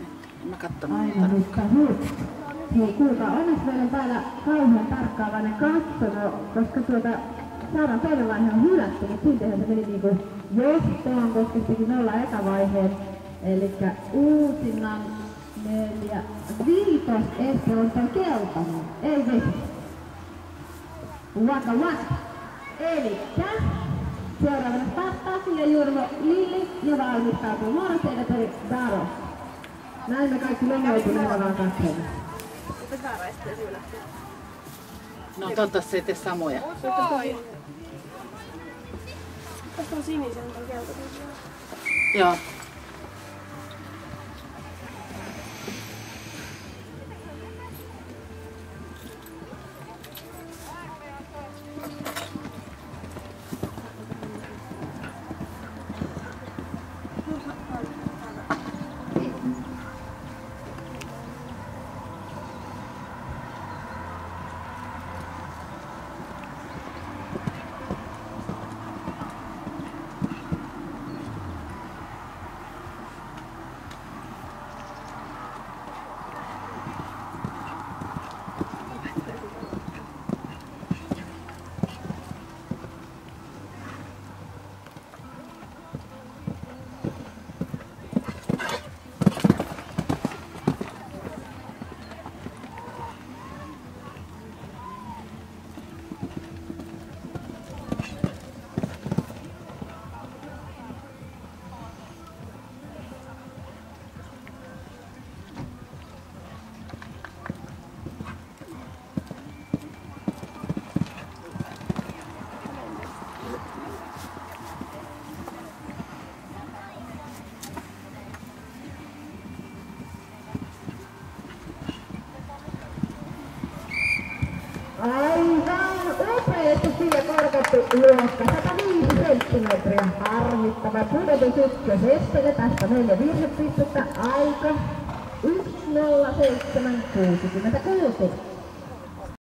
En mä katso Aina mutta nyt. Hei kuulkaa, onneksi meillä on täällä kauhean tarkkaavainen katsomo, koska saadaan toinen vaihe on hylätty, niin siitähän se meni niinku johtoon, koska sitäkin me ollaan eka vaiheen. Elikkä uusinnan 4, 5 este on toi keltainen, ei vesi. Waka. Elikkä seuraavana Pasi ja Jurmo Lilli ja valmistautuu Morseedeperi Daro. Näin me kaikki lomautuneena vaan katsomme. No toivottavasti ei tee samoja. Tästä on sinisen tai keltaisen. Joo. Aivan upeasti siinä korkattu luokka, 105 senttimetriä. Harmittava pudotus ykkösestelle, tästä meille virhepistettä aika 1.07.66.